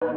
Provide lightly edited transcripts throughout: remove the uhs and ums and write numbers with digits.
Alright.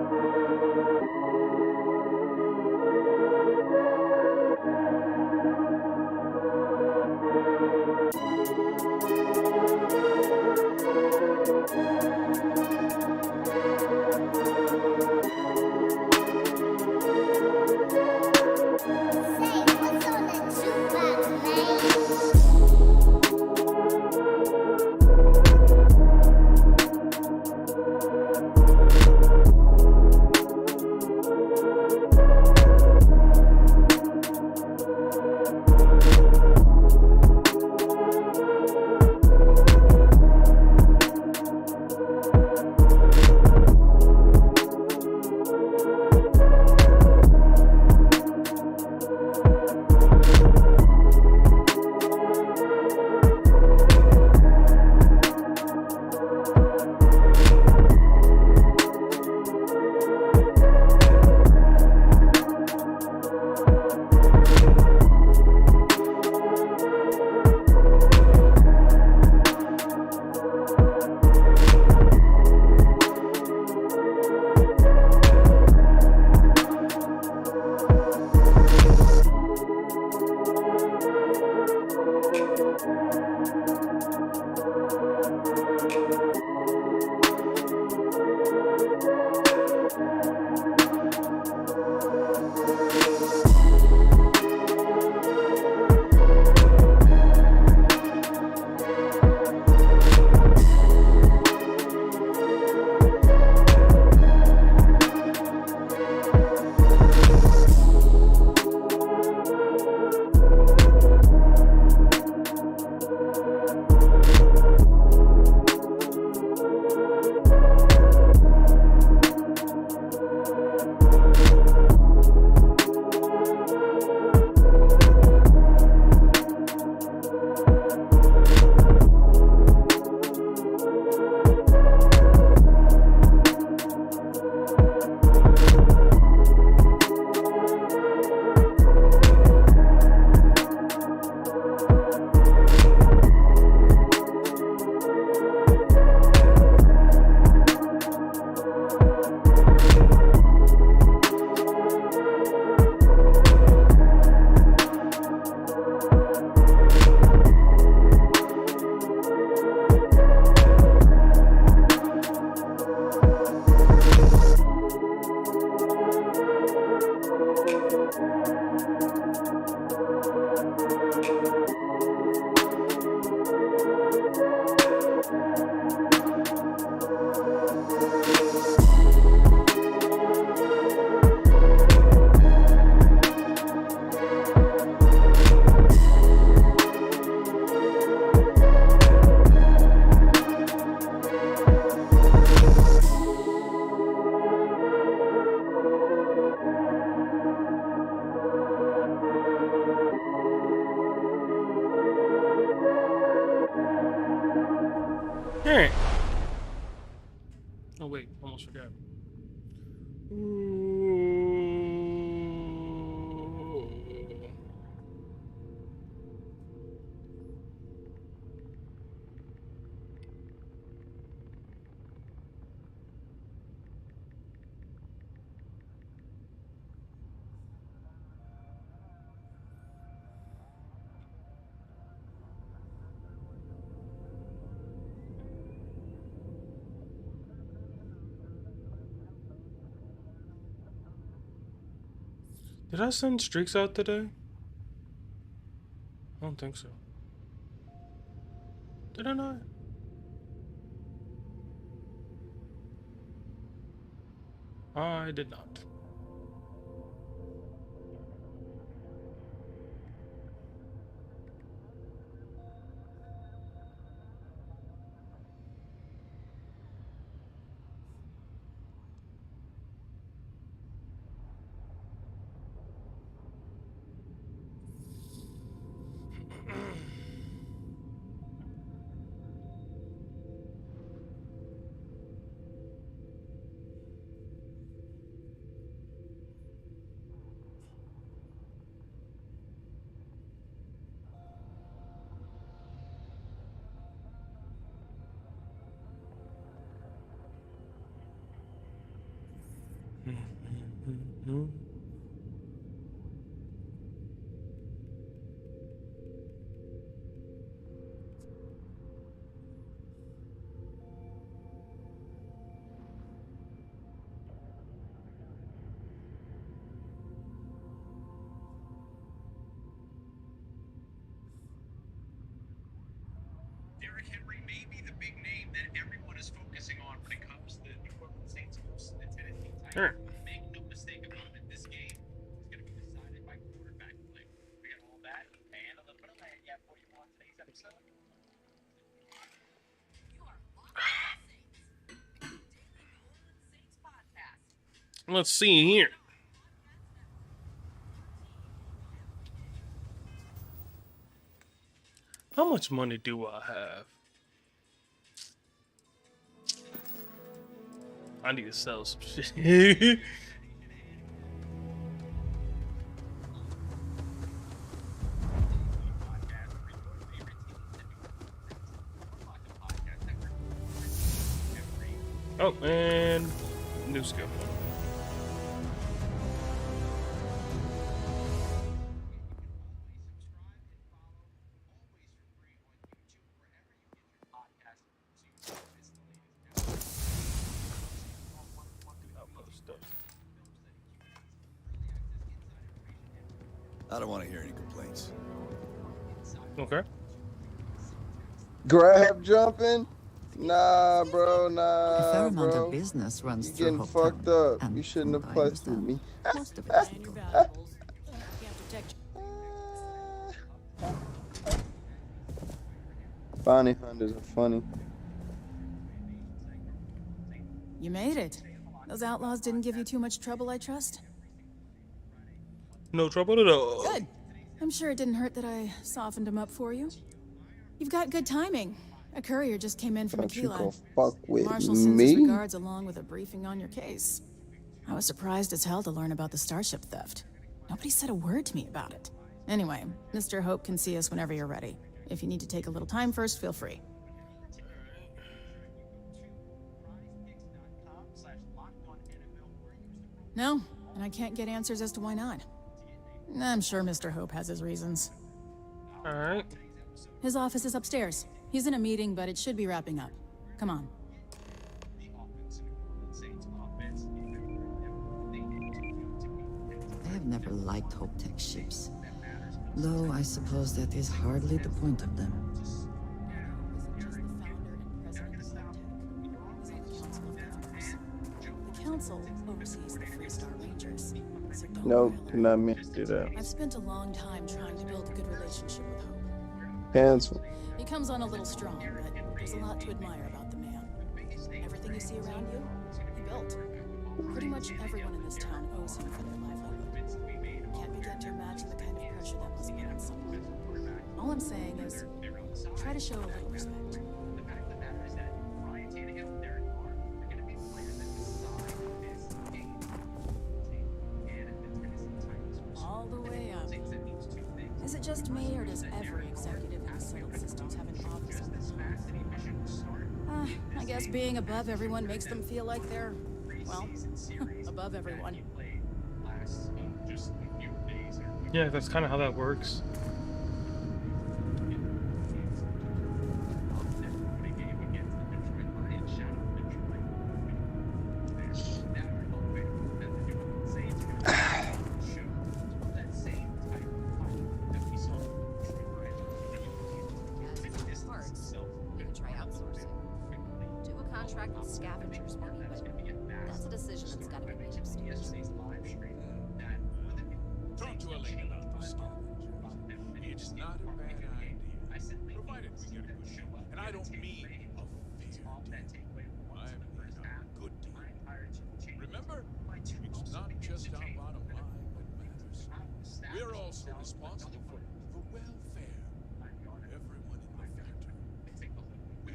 Oh wait, almost forgot. Did I send streaks out today? I don't think so. Did I not? I did not. All right. Let's see here. How much money do I have? I need to sell some shit. Oh, and new skill. I don't want to hear any complaints. Okay. Grab jumping? Nah, bro, A fair nah, amount bro. of business runs You through getting Hope fucked Town, up. and You shouldn't have I fucked with understand. me. Most of it is And your legal. valuables. Can't protect you. Bounty hunters are funny. You made it. Those outlaws didn't give you too much trouble, I trust? No trouble at all. Good. I'm sure it didn't hurt that I softened them up for you. You've got good timing. A courier just came in from Thought you Akila. gonna fuck with Marshal sends his me? regards along with a briefing on your case. I was surprised as hell to learn about the starship theft. Nobody said a word to me about it. Anyway, Mr. Hope can see us whenever you're ready. If you need to take a little time first, feel free. No, and I can't get answers as to why not. I'm sure Mr. Hope has his reasons. All right. His office is upstairs. He's in a meeting, but it should be wrapping up. Come on. I have never liked Hope Tech ships. Though I suppose that is hardly the point of them. The council oversees the Freestar Rangers, so don't Nope, worry. do not mix it up. I've spent a long time trying to build a good relationship with Hope. Cancel. He comes on a little strong, but there's a lot to admire about the man. Everything you see around you, he built. Pretty much everyone in this town owes him for their livelihood. Can't begin to imagine the kind of pressure that must put on someone. All I'm saying is, try to show a little respect. All the way up. Is it just me, or does every executive in the settled systems have an office on their own? I guess being above everyone makes them feel like they're, well, above everyone. Yeah, that's kind of how that works. Parts, we could try outsourcing. Do a contract with scavengers, maybe, but that's a decision that's got to be made upstairs. Talk to Elaine about the scavenger. It's not a bad idea, provided we get a good show. And I don't mean a fair deal. I mean a good deal. Remember, it's not just our bottom line that matters. We're also responsible for the welfare of everyone in the factory. We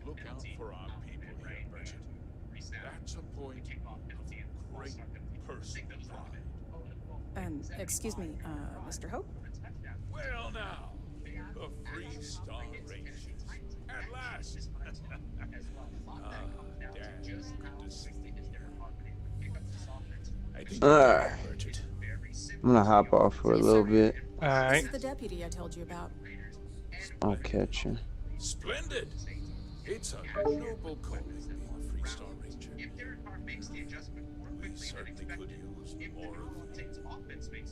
look out for our people here, Merchant. That's a point of great personal pride. Excuse me, Mr. Hope? Well now, the Freestar Rangers. At last! Dad, good to see you. didn't Alright. get diverted. I'm gonna hop off for a little bit. All This right. is the deputy I told you about. I'll catch you. Splendid. It's a noble calling being a Freestar Ranger. We certainly could use more of you.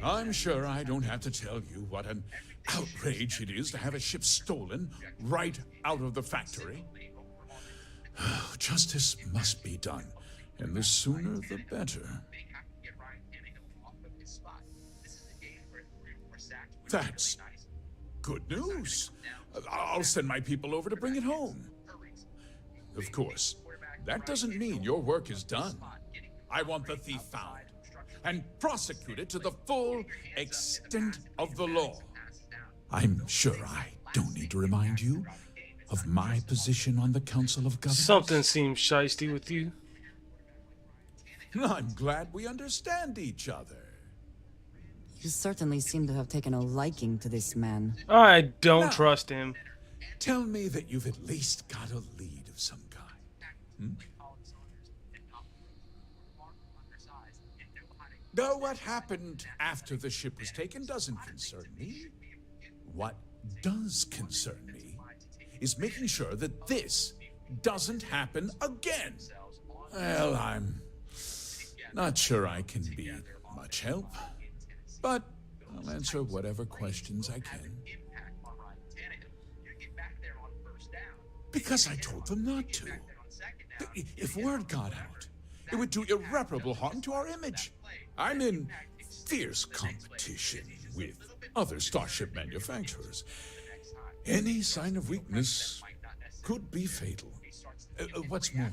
I'm sure I don't have to tell you what an outrage it is to have a ship stolen right out of the factory. Justice must be done, and the sooner the better. That's good news. I'll send my people over to bring it home. Of course, that doesn't mean your work is done. I want the thief found and prosecuted to the full extent of the law. I'm sure I don't need to remind you of my position on the Council of Governors. Something seems shisty with you. I'm glad we understand each other. You certainly seem to have taken a liking to this man. I don't No. trust him. Tell me that you've at least got a lead of some kind. Though what happened after the ship was taken doesn't concern me. What does concern me is making sure that this doesn't happen again. Well, I'm not sure I can be much help, but I'll answer whatever questions I can. Because I told them not to. If word got out, it would do irreparable harm to our image. I'm in fierce competition with other starship manufacturers. Any sign of weakness could be fatal. What's more,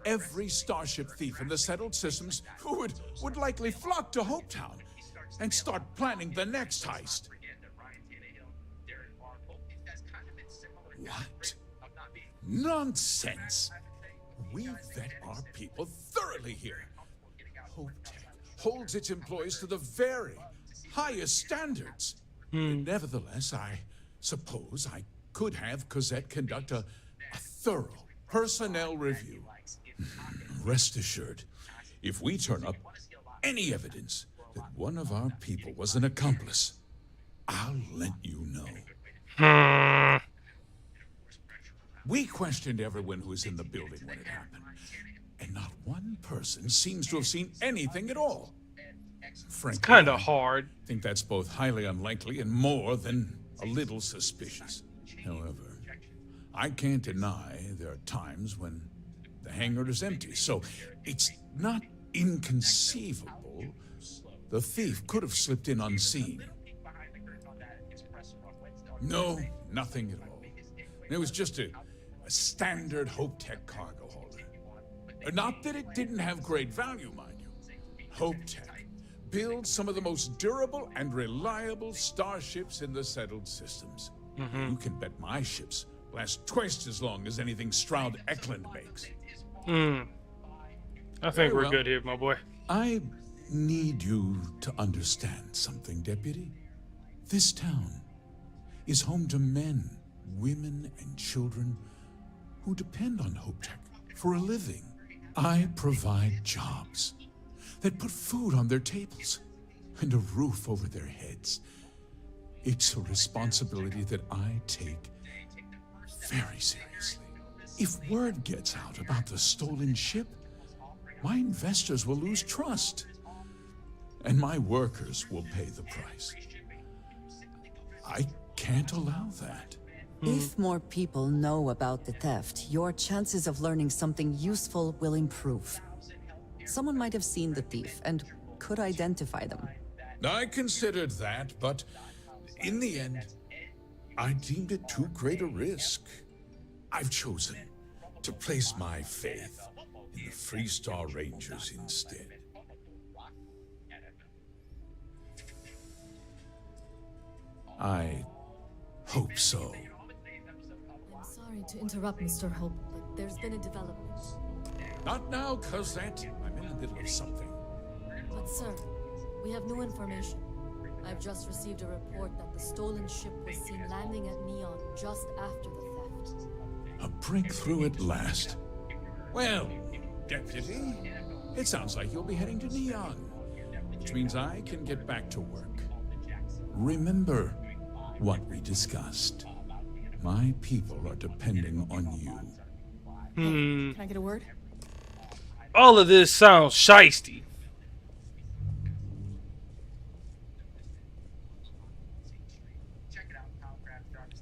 every starship thief in the settled systems would likely flock to Hopetown and start planning the next heist. What? Nonsense! We vet our people thoroughly here. Hopetown holds its employees to the very highest standards. Nevertheless, I suppose I could have Cosette conduct a thorough personnel review. Rest assured, if we turn up any evidence that one of our people was an accomplice, I'll let you know. We questioned everyone who was in the building when it happened, and not one person seems to have seen anything at all. Frankly, Kind of hard. I think that's both highly unlikely and more than a little suspicious. However, I can't deny there are times when the hangar is empty, so it's not inconceivable the thief could have slipped in unseen. No, nothing at all. It was just a standard HopeTech cargo holder. Not that it didn't have great value, mind you. HopeTech builds some of the most durable and reliable starships in the settled systems. You can bet my ships last twice as long as anything Stroud Eklund makes. I think we're well. good here, my boy. I need you to understand something, Deputy. This town is home to men, women, and children who depend on HopeTech for a living. I provide jobs that put food on their tables and a roof over their heads. It's a responsibility that I take very seriously. If word gets out about the stolen ship, my investors will lose trust, and my workers will pay the price. I can't allow that. If more people know about the theft, your chances of learning something useful will improve. Someone might have seen the thief and could identify them. I considered that, but in the end, I deemed it too great a risk. I've chosen to place my faith in the Freestar Rangers instead. I hope so. I'm sorry to interrupt, Mr. Hope, but there's been a development. Not now, Cosette. I'm in the middle of something. But sir, we have new information. I've just received a report that the stolen ship was seen landing at Neon just after the theft. A breakthrough at last. Well, Deputy, it sounds like you'll be heading to Neon, which means I can get back to work. Remember what we discussed. My people are depending on you. Can I get a word? All of this sounds shisty.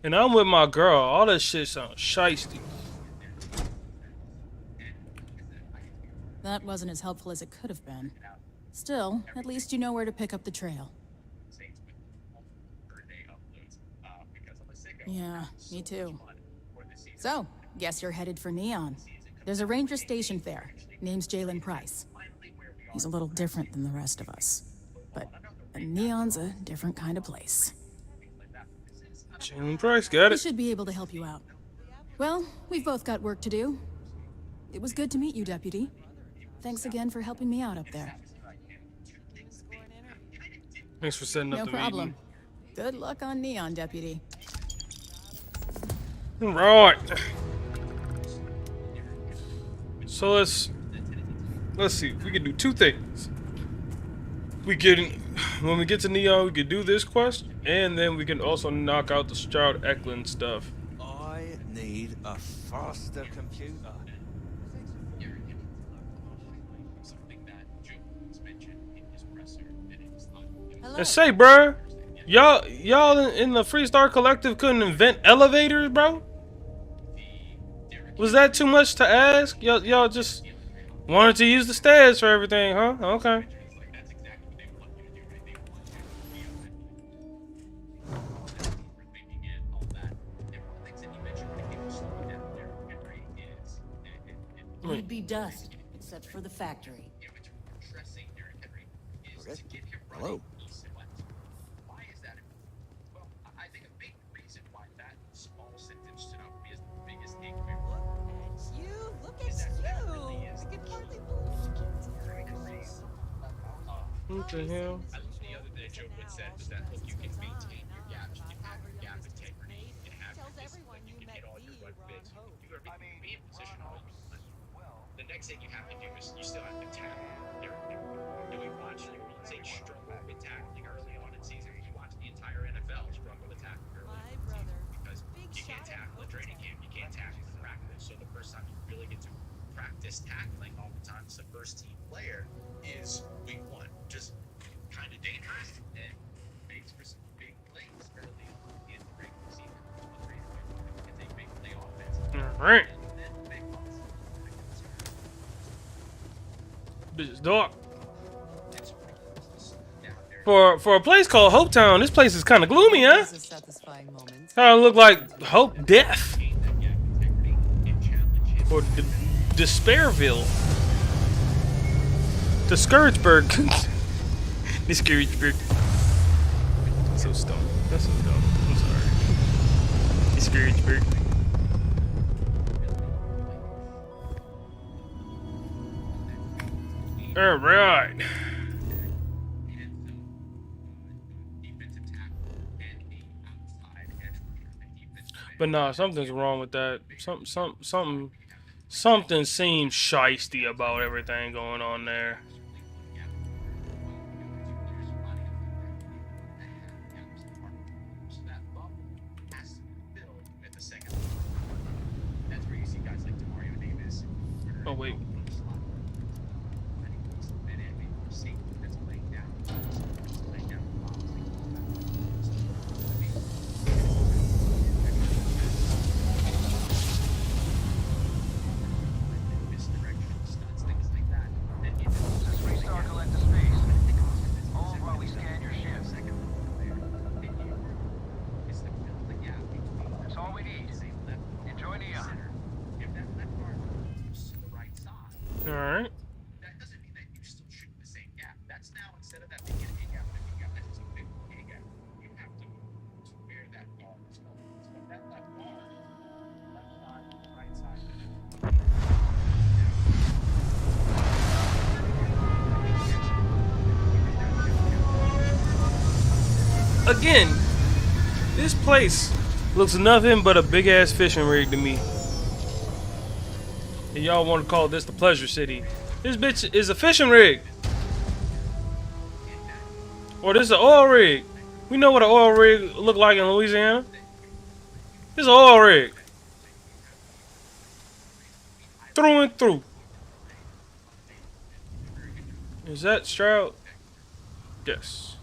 And I'm with my girl. All this shit sounds shisty. That wasn't as helpful as it could have been. Still, at least you know where to pick up the trail. Yeah, me too. So, guess you're headed for Neon. There's a ranger stationed there. Name's Jalen Price. He's a little different than the rest of us. But Neon's a different kind of place. Jalen Price, got We it. should be able to help you out. Well, we've both got work to do. It was good to meet you, Deputy. Thanks again for helping me out up there. Thanks for setting up No the problem. Good luck on Neon, Deputy. meeting. Right. So let's see. We can do two things. We can, when we get to Neon, we can do this quest, and then we can also knock out the Stroud Eklund stuff. I need a faster computer. And say, bruh, y'all in the Freestar Collective couldn't invent elevators, bro? Was that too much to ask? Y'all just wanted to use the stairs for everything, huh? Okay. We'd be dust, except for the factory. Okay. Hello. What the hell? The other day, Joe had said was that look, you can maintain your gap, you can have your gap integrity, you can have this, like, you can hit all your run bits, you can do everything, be in position all you want. The next thing you have to do is you still have to tackle everything. Do we watch say struggle with tackling early on in season? You watch the entire NFL struggle with tackling early on in season because you can't tackle in training camp, you can't tackle in practice. So the first time you really get to practice tackling, oftentimes the first team player is week one. Just kind of dangerous and makes for some big plays early on in the regular season. It's a big play offense. All right. Bitch is dark. For a place called Hope Town, this place is kind of gloomy, huh? This is a satisfying moment. Kind of look like Hope Death or Despairville. Discourageburg. Discourageburg. So dumb. That's so dumb. I'm sorry. Discourageburg. All right. But nah, something's wrong with that. Something seems shisty about everything going on there. Oh wait. Alright. That doesn't mean that you still shoot the same gap. That's now instead of that being a gap, a gap, that's a big gap. You have to move to where that bar is going. So that left bar, left side, right side. Again, this place looks nothing but a big ass fishing rig to me. And y'all want to call this the pleasure city. This bitch is a fishing rig. Or this is an oil rig. We know what an oil rig look like in Louisiana. This is an oil rig. Through and through. Is that Stroud? Yes.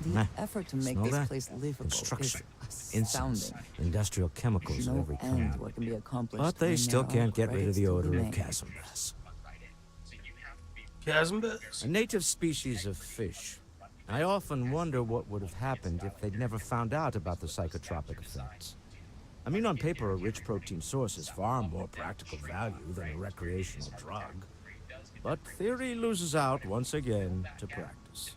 The effort to make Smell this that? place livable Construction, is incense, astounding. industrial chemicals of No every end kind. what can be accomplished. But they when still there are can't get rid of credits the to odor be of made. chasm bass. Chasm bass. A native species of fish. I often wonder what would have happened if they'd never found out about the psychotropic effects. I mean, on paper, a rich protein source is far more practical value than a recreational drug. But theory loses out once again to practice.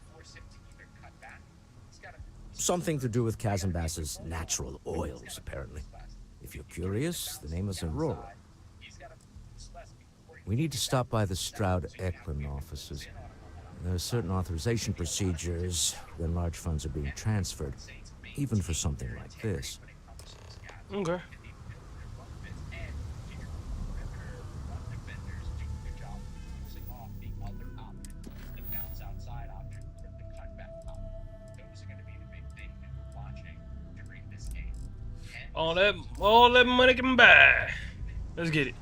Something to do with chasm bass's natural oils, apparently. If you're curious, the name is Aurora. We need to stop by the Stroud-Eklund offices. There are certain authorization procedures when large funds are being transferred, even for something like this. Okay. All that money can buy. Let's get it.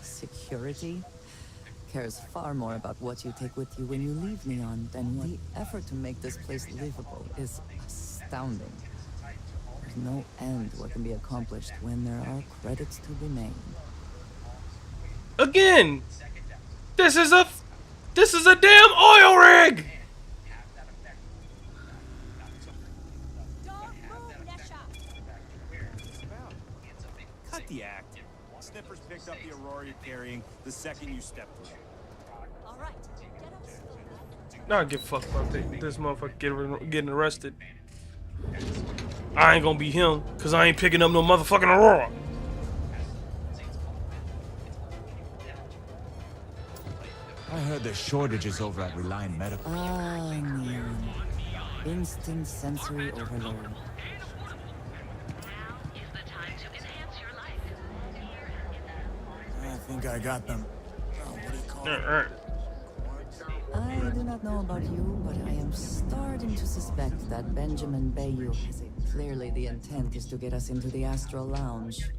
Security cares far more about what you take with you when you leave Neon than the effort to make this place livable is astounding. There's no end what can be accomplished when there are credits to be made. Again, this is a damn oil rig. Cut the act. Sniffers picked up the Aurora you're carrying the second you stepped through. All right, get up slow. Nah, get fucked about this motherfucker getting arrested. I ain't gonna be him, cause I ain't picking up no motherfucking Aurora. I heard there's shortages over at Reliant Medical. Ah, Neon. Instant sensory overload. I think I got them. Oh, what do you call it? I do not know about you, but I am starting to suspect that Benjamin Bayou has it. Clearly the intent is to get us into the Astral Lounge.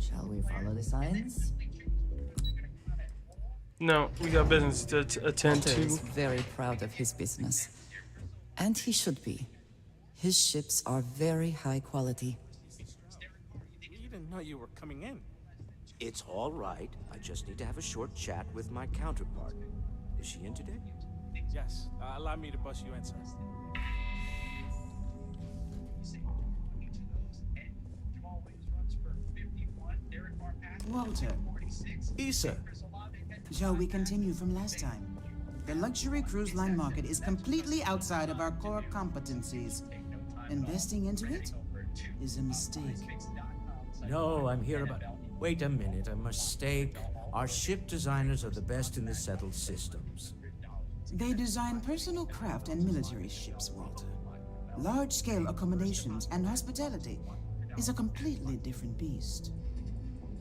Shall we follow the signs? No, we got business to attend Walter is to. very proud of his business. And he should be. His ships are very high quality. You didn't know you were coming in. It's all right. I just need to have a short chat with my counterpart. Is she in today? Yes. Allow me to bust you in, sir. Walter, Issa, shall we continue from last time? The luxury cruise line market is completely outside of our core competencies. Investing into it is a mistake. No, I'm here about... Wait a minute, a mistake. Our ship designers are the best in the settled systems. They design personal craft and military ships, Walter. Large-scale accommodations and hospitality is a completely different beast.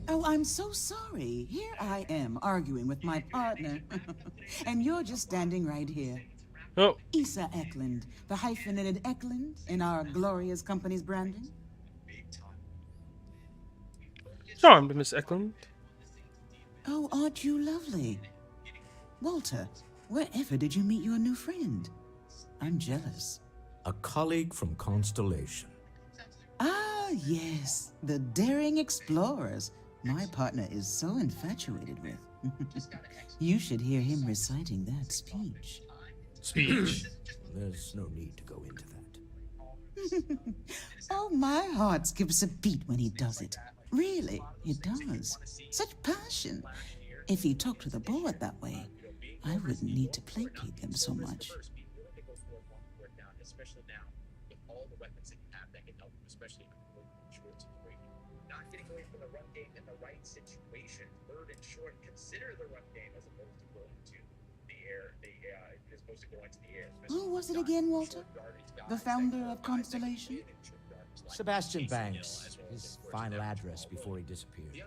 Oh, I'm so sorry. Here I am arguing with my partner. And you're just standing right here. Oh. Issa Eklund, the hyphenated Eklund in our glorious company's branding. Charmed, Miss Eklund. Oh, aren't you lovely? Walter, wherever did you meet your new friend? I'm jealous. A colleague from Constellation. Ah, yes, the daring explorers my partner is so infatuated with. You should hear him reciting that speech. Speech. There's no need to go into that. Oh, my heart skips a beat when he does it. Really, it does. Such passion. If he talked to the board that way, I wouldn't need to placate them so much. Who was it again, Walter? The founder of Constellation? Sebastian Banks, his final address before he disappeared.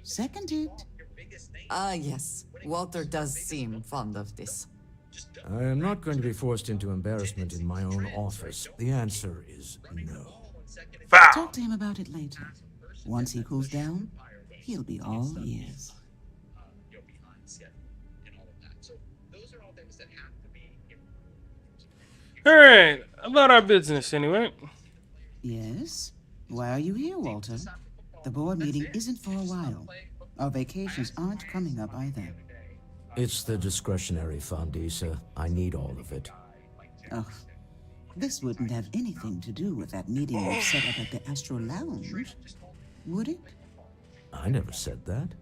Seconded. Ah, yes. Walter does seem fond of this. I am not going to be forced into embarrassment in my own office. The answer is no. Talk to him about it later. Once he cools down, he'll be all ears. Alright, about our business anyway. Yes? Why are you here, Walter? The board meeting isn't for a while. Our vacations aren't coming up either. It's the discretionary fund, Issa. I need all of it. Oh, this wouldn't have anything to do with that meeting you set up at the Astro Lounge, would it? I never said that.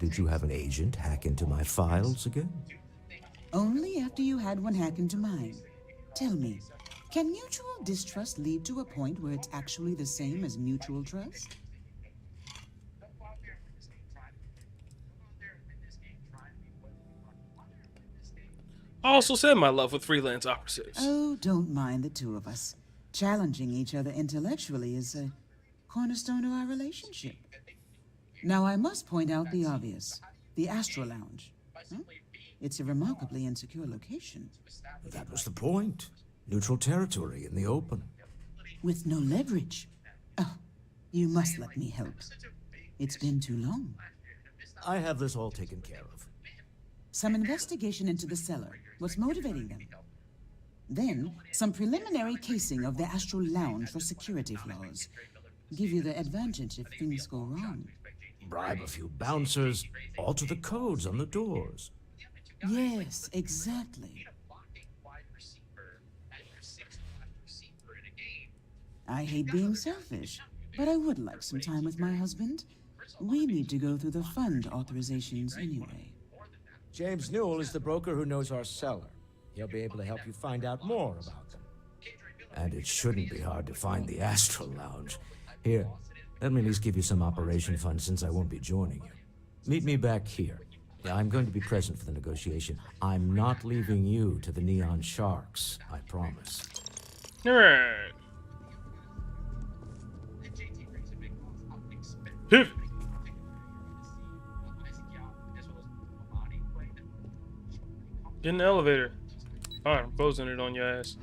Did you have an agent hack into my files again? Only after you had one hack into mine. Tell me, can mutual distrust lead to a point where it's actually the same as mutual trust? I also said my love with freelance operatives. Oh, don't mind the two of us. Challenging each other intellectually is a cornerstone of our relationship. Now, I must point out the obvious. The Astro Lounge. Huh? It's a remarkably insecure location. That was the point. Neutral territory in the open. With no leverage. Oh, you must let me help. It's been too long. I have this all taken care of. Some investigation into the cellar. What's motivating them? Then, some preliminary casing of the Astral Lounge for security flaws. Give you the advantage if things go wrong. Bribe a few bouncers, alter the codes on the doors. Yes, exactly. I hate being selfish, but I would like some time with my husband. We need to go through the fund authorizations anyway. James Newell is the broker who knows our cellar. He'll be able to help you find out more about them. And it shouldn't be hard to find the Astral Lounge. Here, let me at least give you some operation funds since I won't be joining you. Meet me back here. I'm going to be present for the negotiation. I'm not leaving you to the Neon Sharks, I promise. Alright. Hip. Get in the elevator. Alright, I'm posing it on your ass.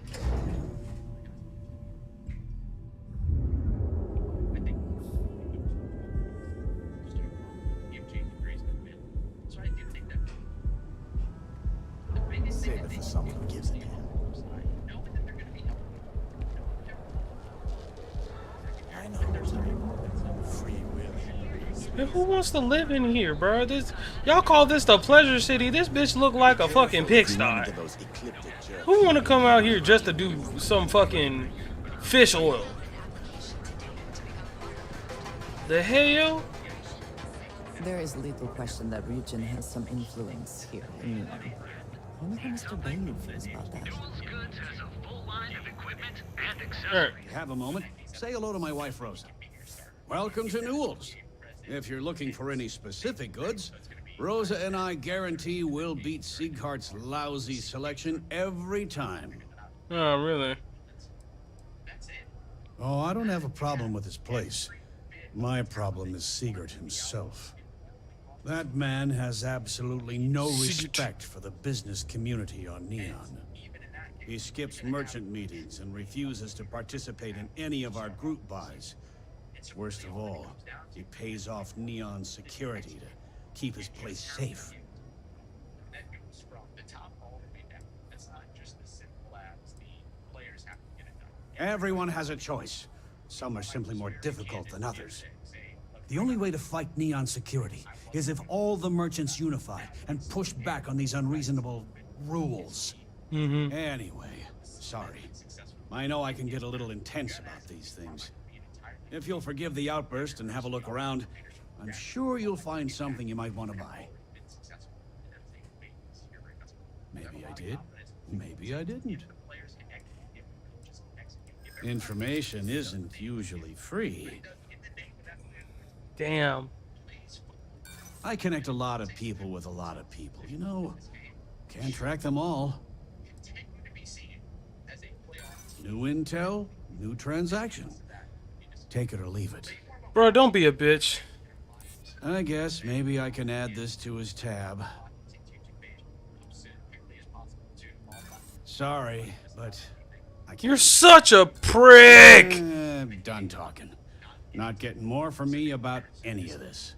Save it for someone who gives a damn. I know there's a free will. Man, who wants to live in here, bro? This y'all call this the pleasure city. This bitch look like a fucking pigsty. Who want to come out here just to do some fucking fish oil? The hell? There is little question that Ryujin has some influence here in Neon. I wonder how Mr. Bailey feels about that. Alright. Have a moment. Say hello to my wife, Rosa. Welcome to Newell's. If you're looking for any specific goods, Rosa and I guarantee we'll beat Sieghart's lousy selection every time. Oh, really? Oh, I don't have a problem with this place. My problem is Siegert himself. That man has absolutely no respect for the business community on Neon. He skips merchant meetings and refuses to participate in any of our group buys. Worst of all, he pays off Neon security to keep his place safe. Everyone has a choice. Some are simply more difficult than others. The only way to fight Neon security is if all the merchants unify and push back on these unreasonable rules. Anyway, sorry. I know I can get a little intense about these things. If you'll forgive the outburst and have a look around, I'm sure you'll find something you might want to buy. Maybe I did. Maybe I didn't. Information isn't usually free. Damn. I connect a lot of people with a lot of people. You know, can't track them all. New intel, new transaction. Take it or leave it. Bro, don't be a bitch. I guess maybe I can add this to his tab. Sorry, but I can't. You're such a prick! Done talking. Not getting more from me about any of this.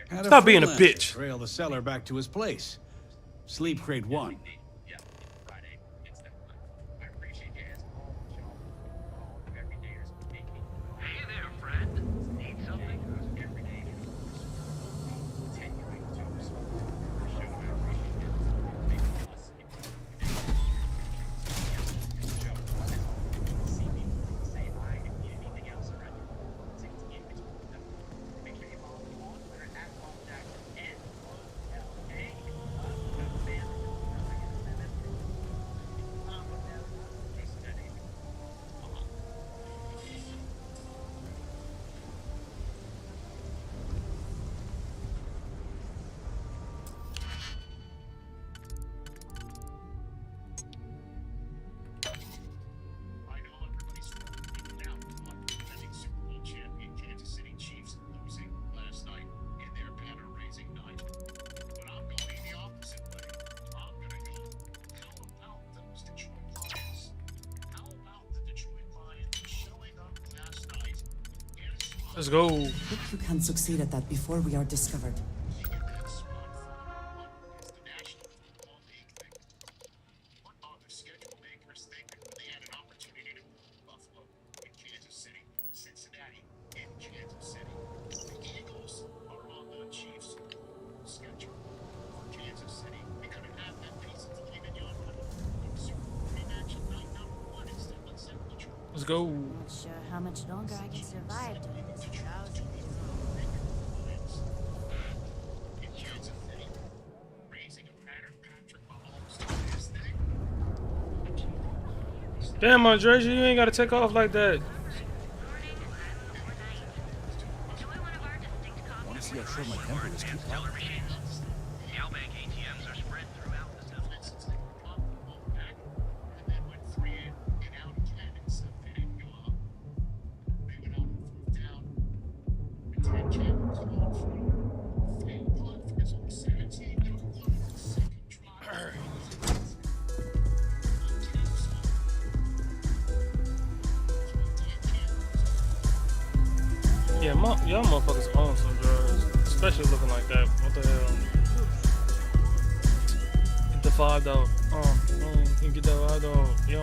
Had Stop being a freelancer bitch. Trail the seller back to his place. Sleep crate 1. Let's go. Hope you can succeed at that before we are discovered. Let's go. Not sure how much longer I can survive doing this drowsy. Damn, Andres, you ain't gotta take off like that. Want to see how short my temper is? Keep talking. Yeah, y'all motherfuckers own some drugs, especially looking like that. What the hell? Get the $5. You get that $5. Yo.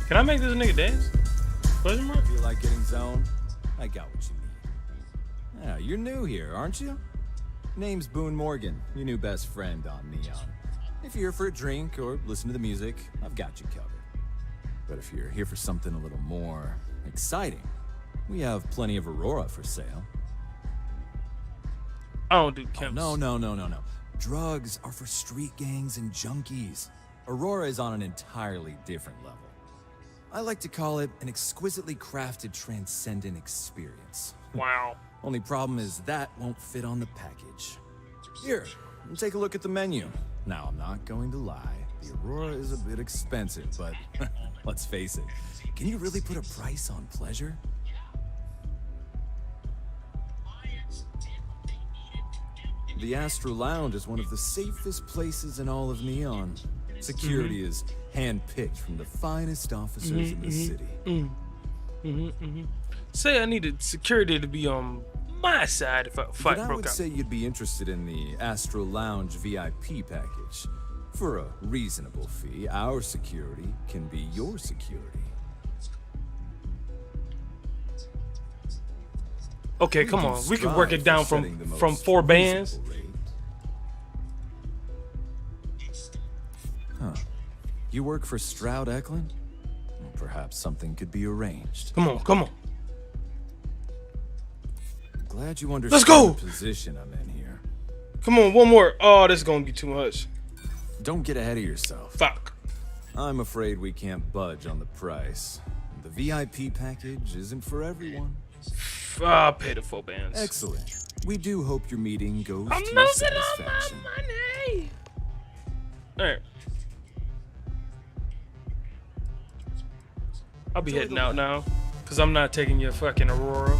Can I make this nigga dance? Question mark? Feel like getting zoned? I got what you need. Yeah, you're new here, aren't you? Name's Boone Morgan, your new best friend on Neon. If you're here for a drink or listen to the music, I've got you covered. But if you're here for something a little more exciting, we have plenty of Aurora for sale. I don't do chems. Oh, no. Drugs are for street gangs and junkies. Aurora is on an entirely different level. I like to call it an exquisitely crafted transcendent experience. Wow. Only problem is that won't fit on the package. Here, take a look at the menu. Now, I'm not going to lie. The Aurora is a bit expensive, but let's face it. Can you really put a price on pleasure? The Astro Lounge is one of the safest places in all of Neon. Security is hand-picked from the finest officers in the city. Say I needed security to be on my side if a fight But I broke would out. say you'd be interested in the Astro Lounge VIP package. For a reasonable fee, our security can be your security. Okay, come on. We can work it down from 4 bands. Huh. You work for Stroud Eklund? Well, perhaps something could be arranged. Come on. Glad you understand Let's go! the position I'm in here. Come on, one more. Oh, this is gonna be too much. Don't get ahead of yourself. Fuck. I'm afraid we can't budge on the price. The VIP package isn't for everyone. I'll pay the full bands. Excellent. We do hope your meeting goes I'm to your losing all my satisfaction. money. All right. I'll be heading out now, cause I'm not taking your fucking Aurora.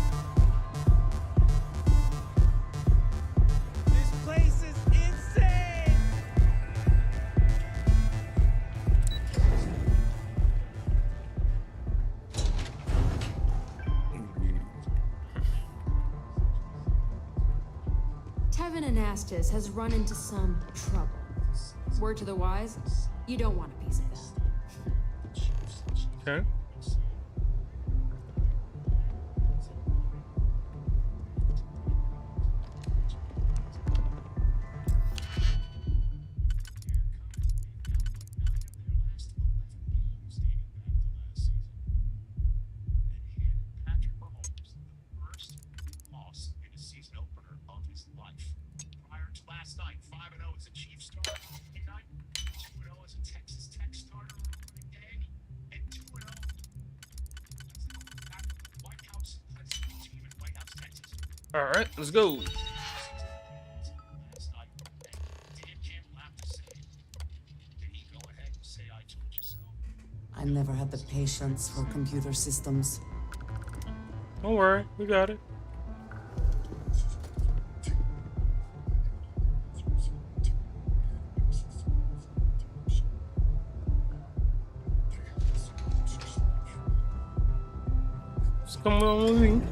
This place is insane! Tevin Anastas has run into some trouble. Word to the wise, you don't want a piece of that. Okay. All right, let's go. I never had the patience for computer systems. Don't worry, we got it. Just come on with me.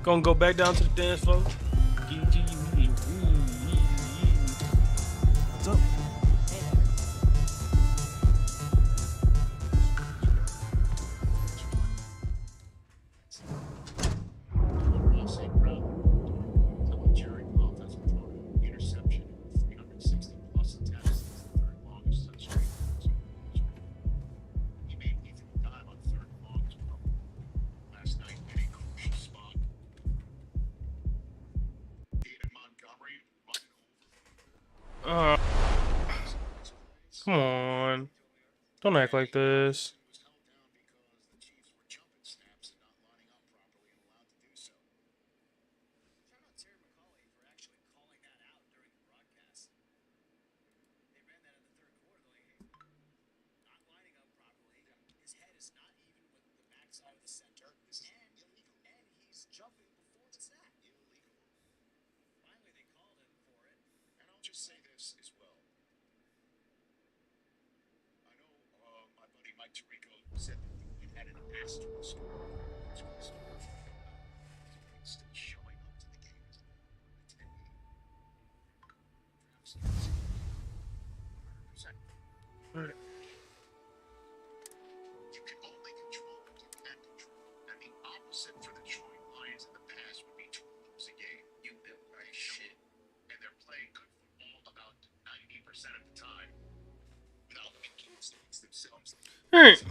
Gonna go back down to the dance floor. What's up? Come on. Don't act like this. Alright.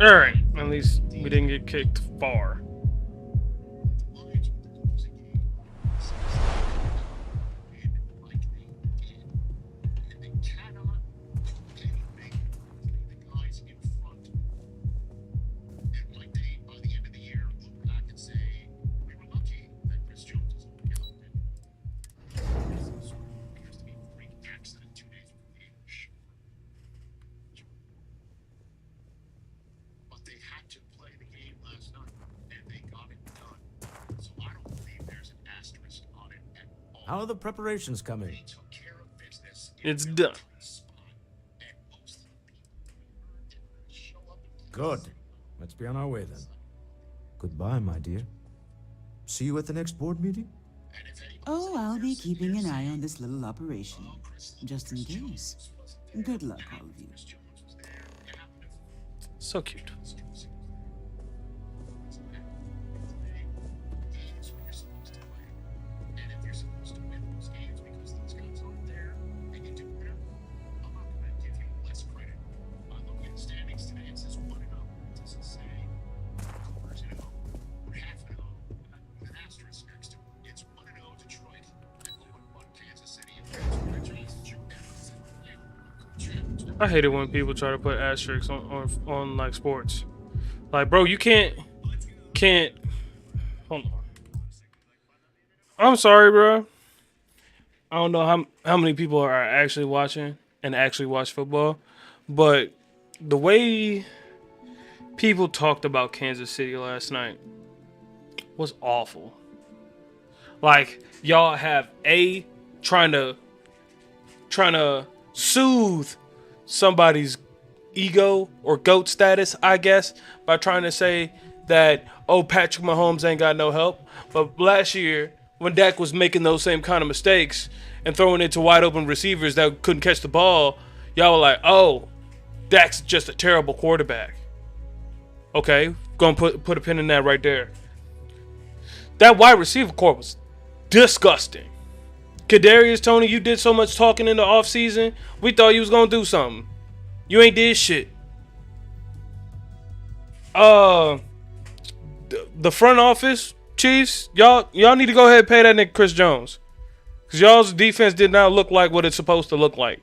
Alright. At least we didn't get kicked far. How are the preparations coming? It's done. Good. Let's be on our way then. Goodbye, my dear. See you at the next board meeting? Oh, I'll be keeping an eye on this little operation, just in case. Good luck, all of you. So cute. I hate it when people try to put asterisks on like sports. Like, bro, you can't. Hold on. I'm sorry, bro. I don't know how many people are actually watching and actually watch football, but the way people talked about Kansas City last night was awful. Like, y'all have trying to soothe somebody's ego or GOAT status, I guess, by trying to say that, oh, Patrick Mahomes ain't got no help. But last year, when Dak was making those same kind of mistakes and throwing it to wide open receivers that couldn't catch the ball, y'all were like, oh, Dak's just a terrible quarterback. Okay, gonna put a pin in that right there. That wide receiver corps was disgusting. Kadarius Toney, you did so much talking in the offseason. We thought you was gonna do something. You ain't did shit. The front office, Chiefs, y'all need to go ahead and pay that nigga Chris Jones. Cause y'all's defense did not look like what it's supposed to look like.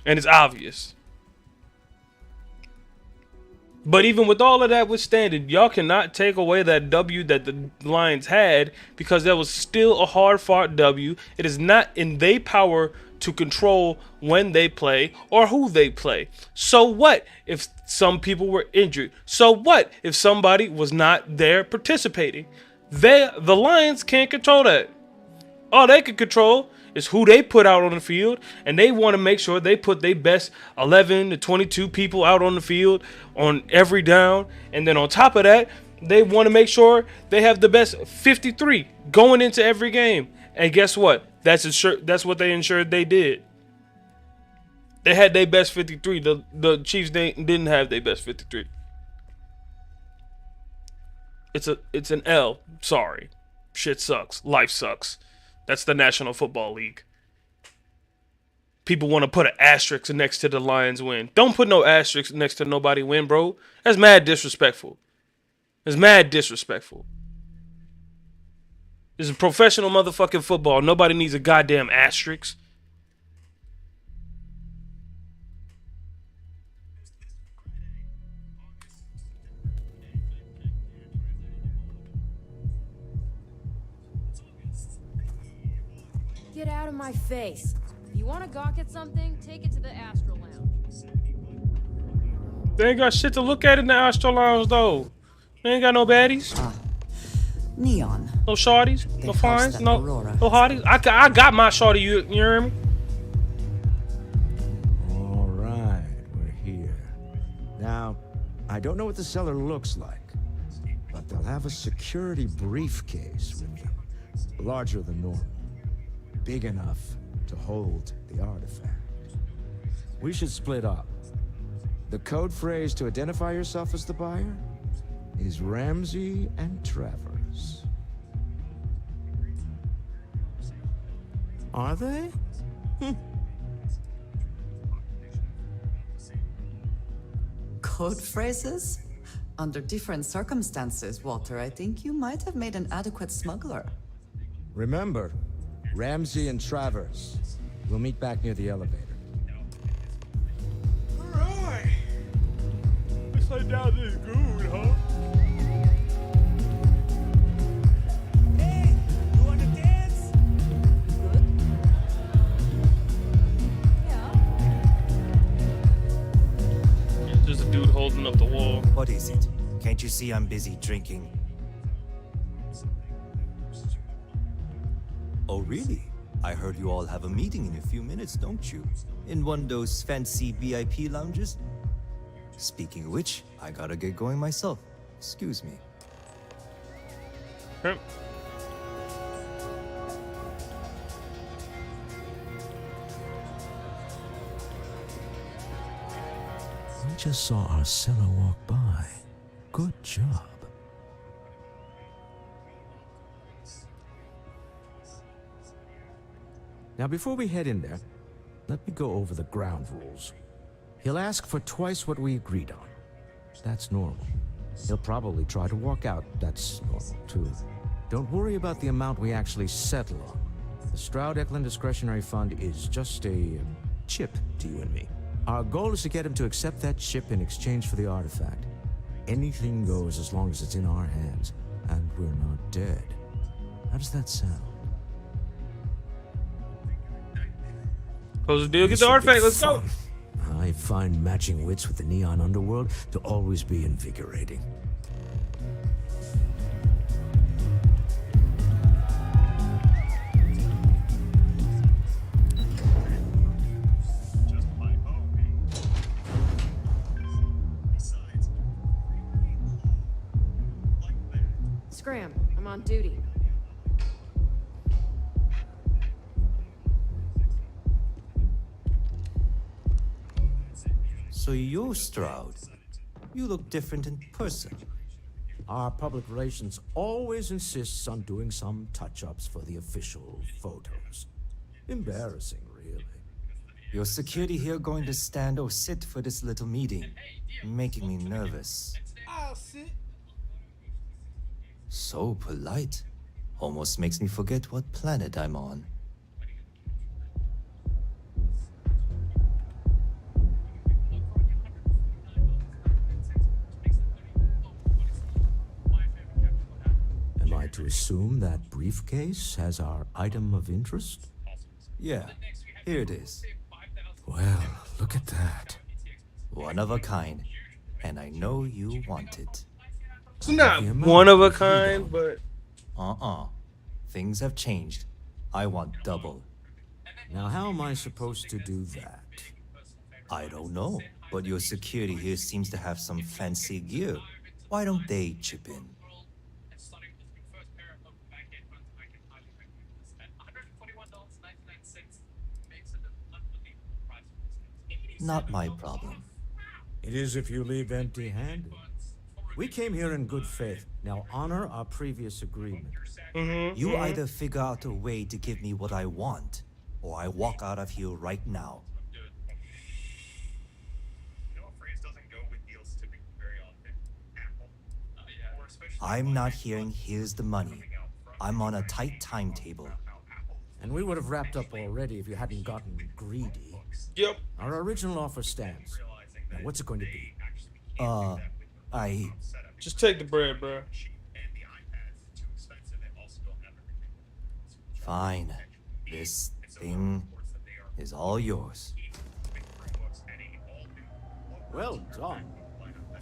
And it's obvious. But even with all of that withstanding, y'all cannot take away that W that the Lions had, because that was still a hard-fought W. It is not in their power to control when they play or who they play. So what if some people were injured? So what if somebody was not there participating? The Lions can't control that. All they can control is who they put out on the field, and they want to make sure they put their best 11 to 22 people out on the field on every down. And then on top of that, they want to make sure they have the best 53 going into every game. And guess what? That's what they ensured they did. They had their best 53. The Chiefs didn't have their best 53. It's an L. Sorry. Shit sucks. Life sucks. That's the National Football League. People want to put an asterisk next to the Lions win. Don't put no asterisk next to nobody win, bro. That's mad disrespectful. It's mad disrespectful. This is professional motherfucking football. Nobody needs a goddamn asterisk. Get out of my face. If you want to gawk at something, take it to the Astro Lounge. They ain't got shit to look at in the Astro Lounge, though. They ain't got no baddies. Neon. No shorties. No fines. No hotties. I got my shorty, you hear me? All right, we're here. Now, I don't know what the cellar looks like, but they'll have a security briefcase with them. Larger than normal. Big enough to hold the artifact. We should split up. The code phrase to identify yourself as the buyer is Ramsey and Travers. Are they? Code phrases? Under different circumstances, Walter, I think you might have made an adequate smuggler. Remember, Ramsey and Travers. We'll meet back near the elevator. Alright. Looks like down this good, huh? Hey, you want to dance? There's a dude holding up the wall. What is it? Can't you see I'm busy drinking? Oh, really? I heard you all have a meeting in a few minutes, don't you? In one of those fancy VIP lounges? Speaking of which, I gotta get going myself. Excuse me. Yep. We just saw our cellar walk by. Good job. Now, before we head in there, let me go over the ground rules. He'll ask for twice what we agreed on. That's normal. He'll probably try to walk out. That's normal, too. Don't worry about the amount we actually settle on. The Stroud-Eklund Discretionary Fund is just a chip to you and me. Our goal is to get him to accept that ship in exchange for the artifact. Anything goes as long as it's in our hands, and we're not dead. How does that sound? Close the deal, get the artifact, let's go! I find matching wits with the Neon underworld to always be invigorating. Scram, I'm on duty. So you're Stroud. You look different in person. Our public relations always insists on doing some touch-ups for the official photos. Embarrassing, really. Your security here going to stand or sit for this little meeting, making me nervous. I'll sit. So polite. Almost makes me forget what planet I'm on. Am I to assume that briefcase has our item of interest? Yeah, here it is. Well, look at that. One of a kind. And I know you want it. It's not one of a kind, but... Things have changed. I want double. Now, how am I supposed to do that? I don't know, but your security here seems to have some fancy gear. Why don't they chip in? Not my problem. It is if you leave empty-handed. We came here in good faith. Now honor our previous agreement. You either figure out a way to give me what I want, or I walk out of here right now. I'm not hearing here's the money. I'm on a tight timetable. And we would have wrapped up already if you hadn't gotten greedy. Yep. Our original offer stands. Now what's it going to be? Just take the bread, bro. Fine. This thing is all yours. Well done.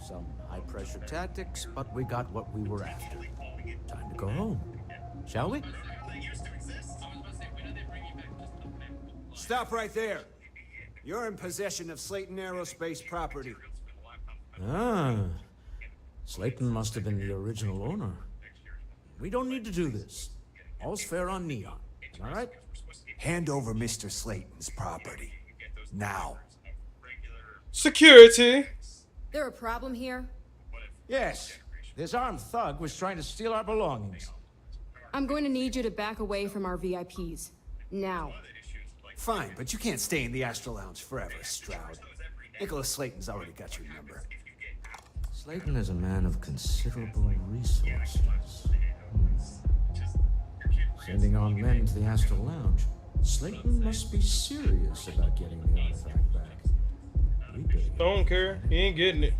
Some high-pressure tactics, but we got what we were after. Time to go home. Shall we? Stop right there. You're in possession of Slayton Aerospace property. Ah. Slayton must have been the original owner. We don't need to do this. All's fair on Neon. All right? Hand over Mr. Slayton's property. Now. Security. There a problem here? Yes. This armed thug was trying to steal our belongings. I'm going to need you to back away from our VIPs. Now. Fine, but you can't stay in the Astral Lounge forever, Stroud. Nicholas Slayton's already got your number. Slayton is a man of considerable resources. Sending on men to the Astral Lounge. Slayton must be serious about getting the artifact back. Don't care. He ain't getting it.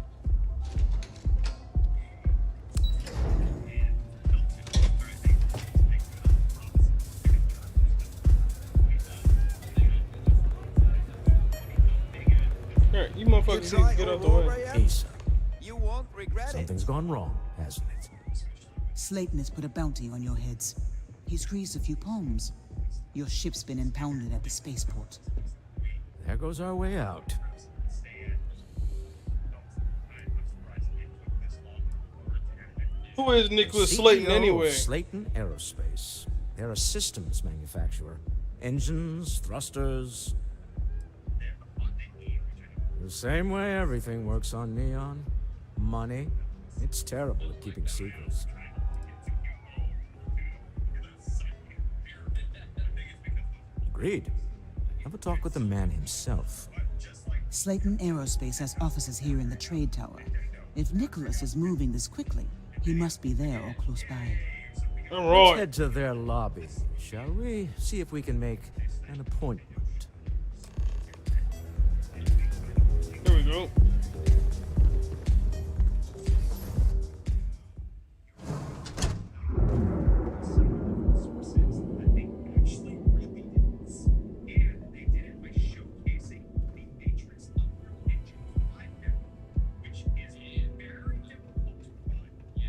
Alright, you motherfuckers need to get out the way. Asa. You won't regret Something's gone wrong, hasn't it? Slayton has put a bounty on your heads. He's greased a few palms. Your ship's been impounded at the spaceport. There goes our way out. Who is Nicholas CEO Slayton anyway? Of Slayton Aerospace. They're a systems manufacturer. Engines, thrusters. The same way everything works on Neon. Money. It's terrible at keeping secrets. Agreed. Have a talk with the man himself. Slayton Aerospace has offices here in the trade tower. If Nicholas is moving this quickly, he must be there or close by. Let's head to their lobby, shall we? See if we can make an appointment. Oh.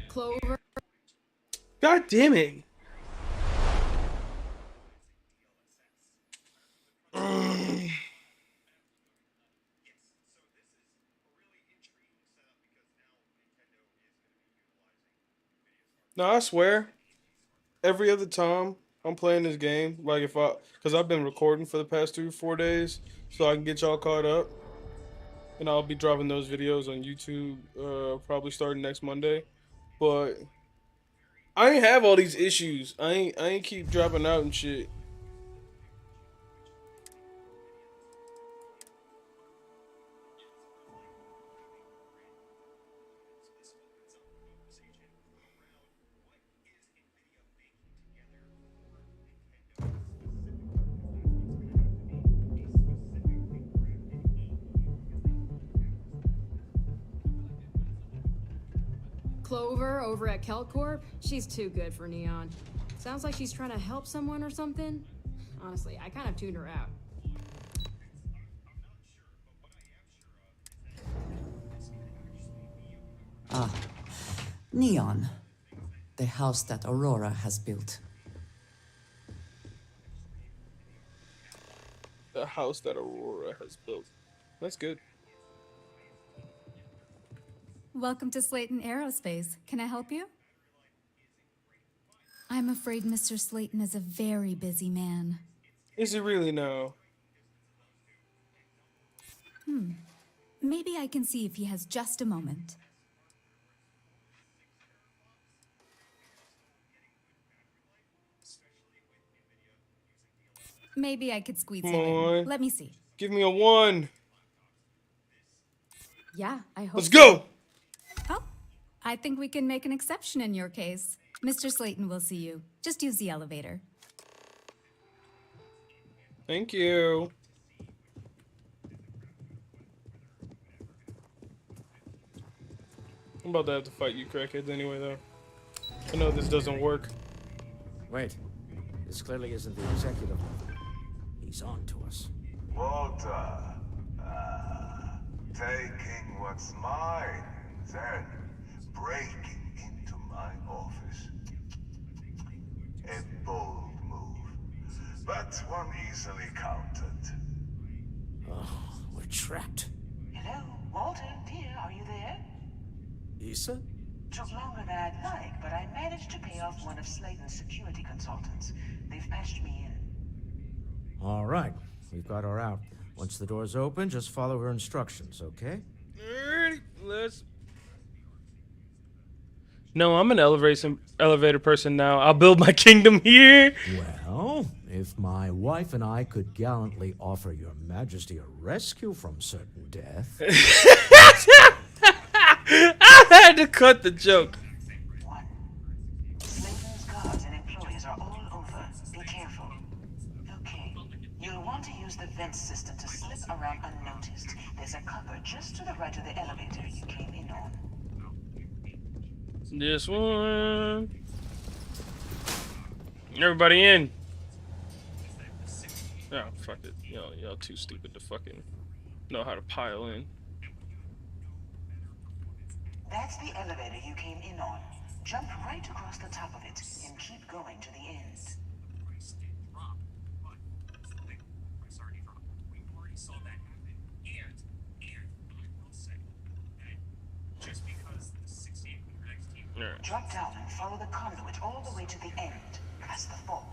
Clover. God damn it. No, I swear, every other time I'm playing this game, like because I've been recording for the past 4 days, so I can get y'all caught up, and I'll be dropping those videos on YouTube, probably starting next Monday. But I ain't have all these issues. I ain't keep dropping out and shit. Clover over at Kelcorp? She's too good for Neon. Sounds like she's trying to help someone or something. Honestly, I kind of tuned her out. Ah, Neon. The house that Aurora has built. The house that Aurora has built. That's good. Welcome to Slayton Aerospace. Can I help you? I'm afraid Mr. Slayton is a very busy man. Is he really now? Maybe I can see if he has just a moment. Maybe I could squeeze Come him on. in. Let me see. Give me a 1. Yeah, I hope Let's so. go. Oh, I think we can make an exception in your case. Mr. Slayton will see you. Just use the elevator. Thank you. I'm about to have to fight you crackheads anyway, though. I know this doesn't work. Wait. This clearly isn't the executive. He's on to us. Walter, taking what's mine, then breaking into my office. A bold move, but one easily countered. Oh, we're trapped. Hello, Walter, dear, are you there? Issa? Took longer than I'd like, but I managed to pay off one of Slayton's security consultants. They've patched me in. All right. We've got her out. Once the door's open, just follow her instructions, okay? Alrighty, let's. No, I'm an elevator person now. I'll build my kingdom here. Well, if my wife and I could gallantly offer your majesty a rescue from certain death... I had to cut the joke. Slayton's guards and employees are all over. Be careful. Okay. You'll want to use the vent system to slip around unnoticed. There's a cupboard just to the right of the elevator you came in on. This one. Everybody in. Oh, fuck it. Y'all too stupid to fucking know how to pile in. That's the elevator you came in on. Jump right across the top of it and keep going to the end. Right. Drop down and follow the conduit all the way to the end, past the fork.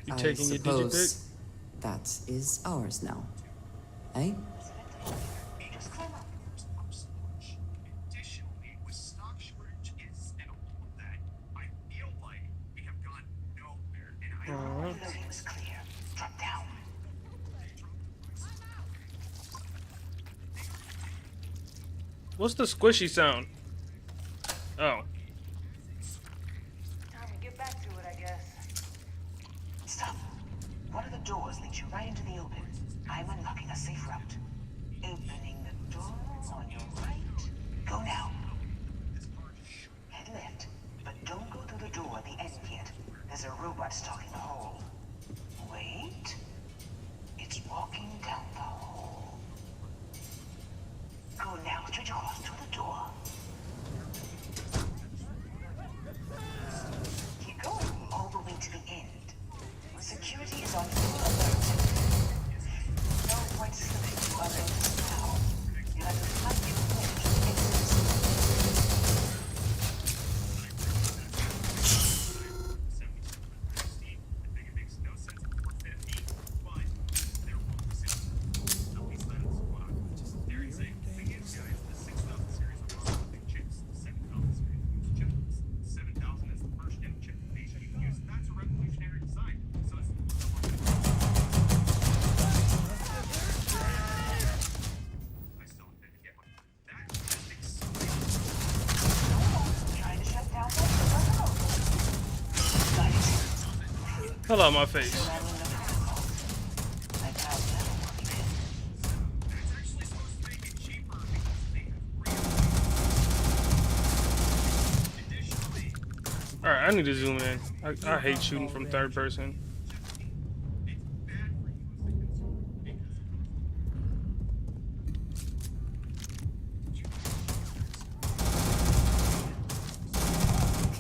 You I taking your suppose digipic? that is ours now. Eh? Just climb up. Additionally, with stock shortages and all of that, I feel like we have gone nowhere, and I Loading is clear. Drop down. What's the squishy sound? Oh. Time to get back to it, I guess. Stop. One of the doors doors lead you right into the open. I'm unlocking a safe route. Opening the door on your right. Go now. Head left, but don't go through the door at the end yet. There's a robot stalking the hole. Wait. It's walking down the hole. Go now, straight across to the door. Keep going all the way to the end. Security is on full alert. No point slipping to other ends now. You'll have to find your way to the exit. Hell out my face. Alright, I need to zoom in. I hate shooting from third person.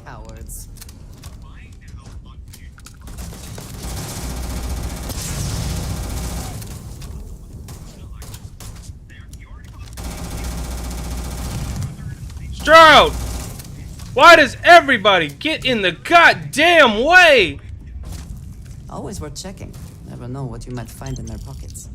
Cowards. Stroud! Why does everybody get in the goddamn way? Always worth checking. Never know what you might find in their pockets.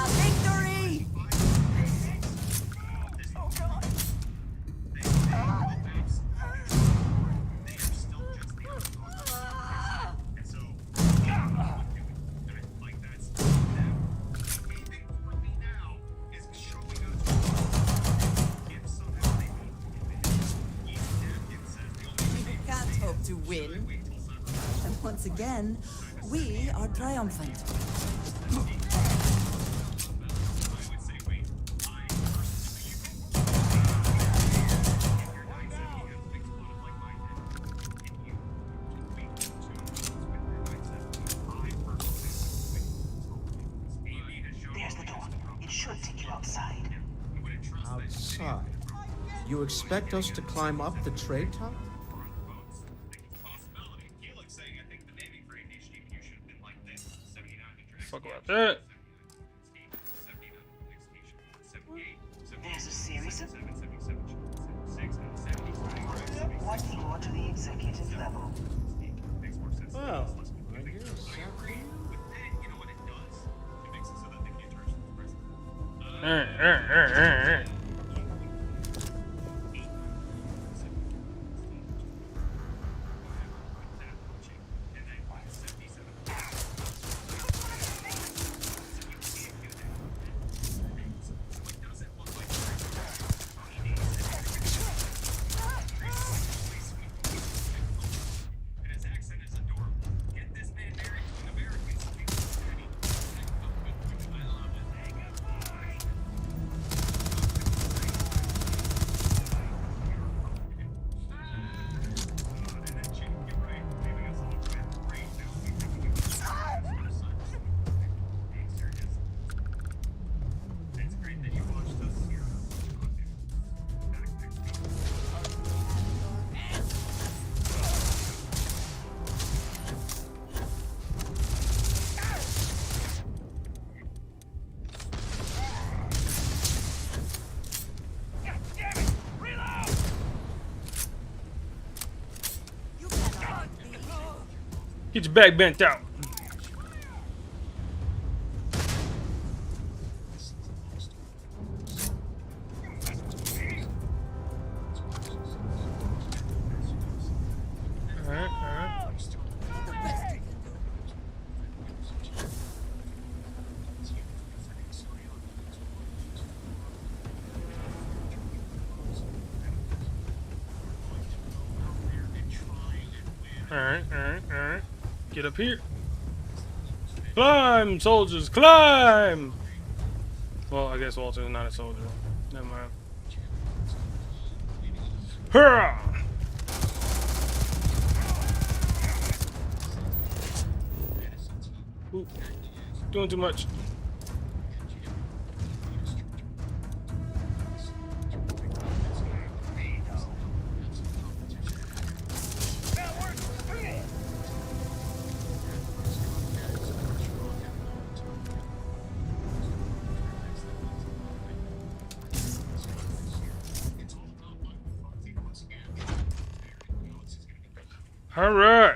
Victory! Can't hope to win. And once again, we are triumphant. There's the door. It should take you outside. Outside? You expect us to climb up the trade tower? Fuck about that. There's a series of one floor to the executive level. Well, Get your back bent out. Alright, alright, alright. Get up here. Climb, soldiers, climb! Well, I guess Walter's not a soldier. Never mind. Hurrah! Ooh, doing too much. All right.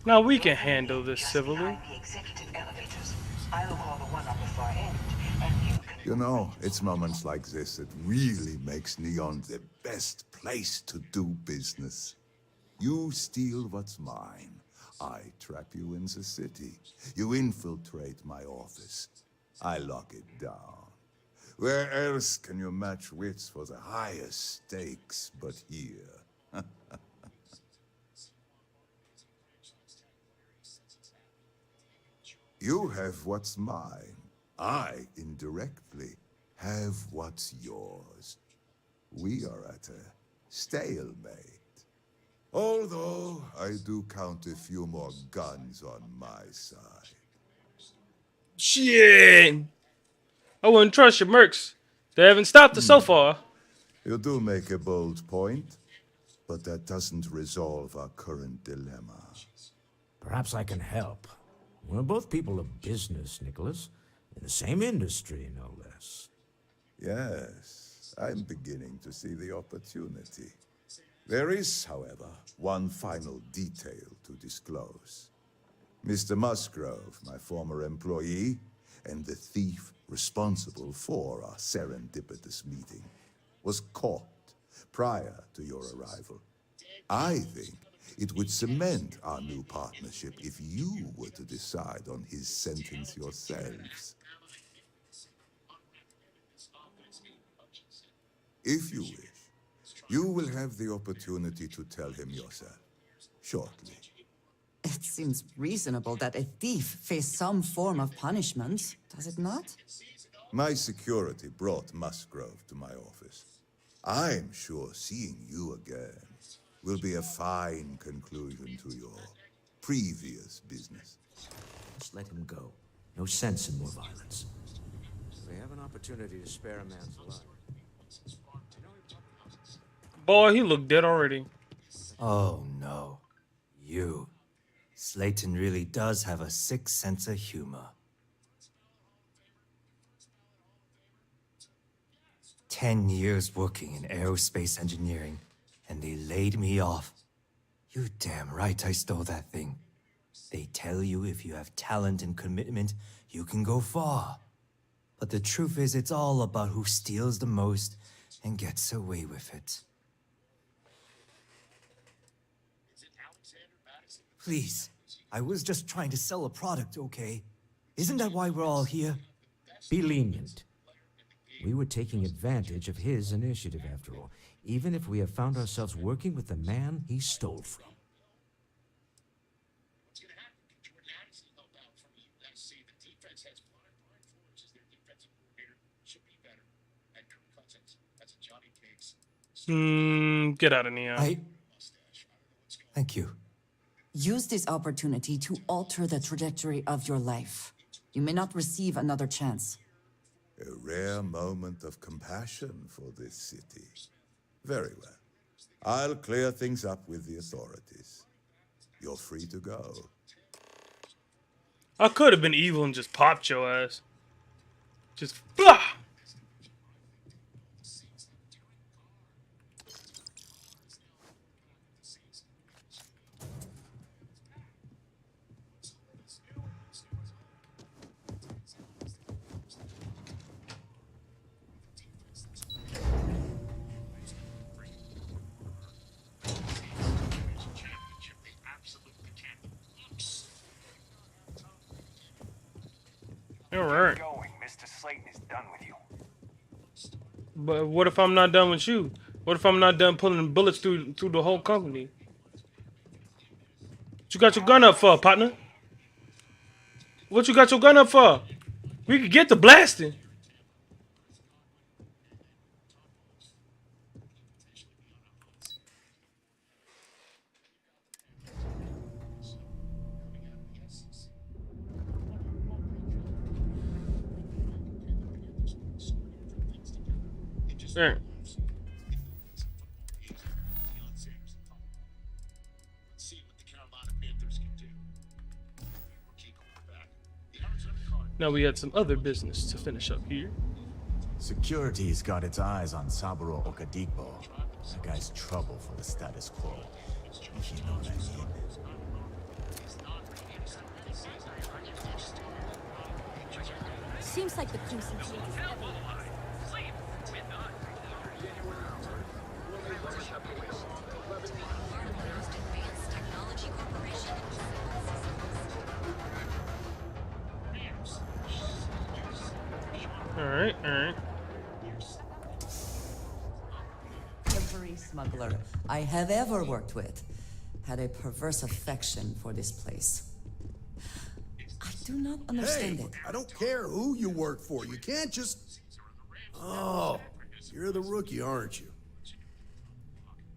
Now we can handle this civilly. You know, it's moments like this that really makes Neon the best place to do business. You steal what's mine. I trap you in the city. You infiltrate my office. I lock it down. Where else can you match wits for the highest stakes but here? You have what's mine. I, indirectly, have what's yours. We are at a stalemate. Although, I do count a few more guns on my side. Shit! I wouldn't trust your mercs. They haven't stopped us so far. You do make a bold point, but that doesn't resolve our current dilemma. Perhaps I can help. We're both people of business, Nicholas. In the same industry, no less. Yes, I'm beginning to see the opportunity. There is, however, one final detail to disclose. Mr. Musgrove, my former employee, and the thief responsible for our serendipitous meeting, was caught prior to your arrival. I think it would cement our new partnership if you were to decide on his sentence yourselves. If you wish, you will have the opportunity to tell him yourself, shortly. It seems reasonable that a thief face some form of punishment, does it not? My security brought Musgrove to my office. I'm sure seeing you again will be a fine conclusion to your previous business. Just let him go. No sense in more violence. We have an opportunity to spare a man's life. Boy, he looked dead already. Oh no. You. Slayton really does have a sick sense of humor. 10 years working in aerospace engineering, and they laid me off. You damn right I stole that thing. They tell you if you have talent and commitment, you can go far. But the truth is, it's all about who steals the most and gets away with it. Please, I was just trying to sell a product, okay? Isn't that why we're all here? Be lenient. We were taking advantage of his initiative, after all, even if we have found ourselves working with the man he stole from. Get out of Neon. Thank you. Use this opportunity to alter the trajectory of your life. You may not receive another chance. A rare moment of compassion for this city. Very well. I'll clear things up with the authorities. You're free to go. I could have been evil and just popped your ass. Just blah! All right. Going. Mr. Slayton is done with you. But what if I'm not done with you? What if I'm not done pulling bullets through the whole company? What you got your gun up for, partner? What you got your gun up for? We could get to blasting. Right. Now we had some other business to finish up here. Security's got its eyes on Saburo Okadigbo. That guy's trouble for the status quo. You know what I mean? Seems like the Crimson Fleet is everywhere. Alright, alright. Every smuggler I have ever worked with had a perverse affection for this place. I do not understand it. I don't care who you work for. You can't just... Oh, you're the rookie, aren't you?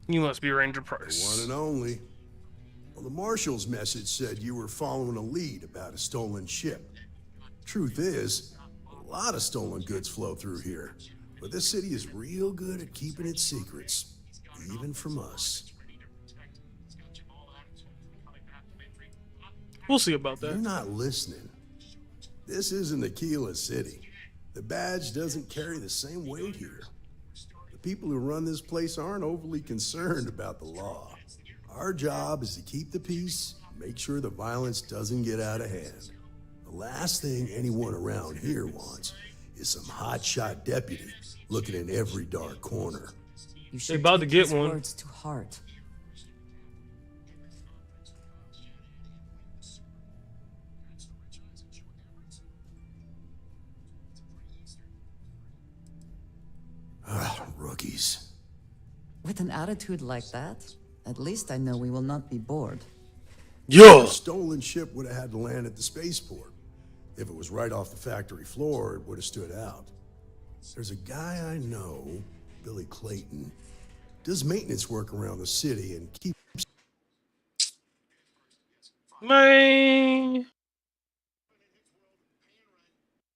You must be Ranger The Price. one and only. Well, the marshal's message said you were following a lead about a stolen ship. Truth is, a lot of stolen goods flow through here. But this city is real good at keeping its secrets, even from us. We'll see about that. You're not listening. This isn't Akila City. The badge doesn't carry the same weight here. The people who run this place aren't overly concerned about the law. Our job is to keep the peace, make sure the violence doesn't get out of hand. The last thing anyone around here wants is some hotshot deputy looking in every dark corner. You They about to take get his one. words to heart. Rookies. With an attitude like that, at least I know we will not be bored. The stolen ship would have had to land at the spaceport. If it was right off the factory floor, it would have stood out. There's a guy I know, Billy Clayton, does maintenance work around the city and keeps... Man.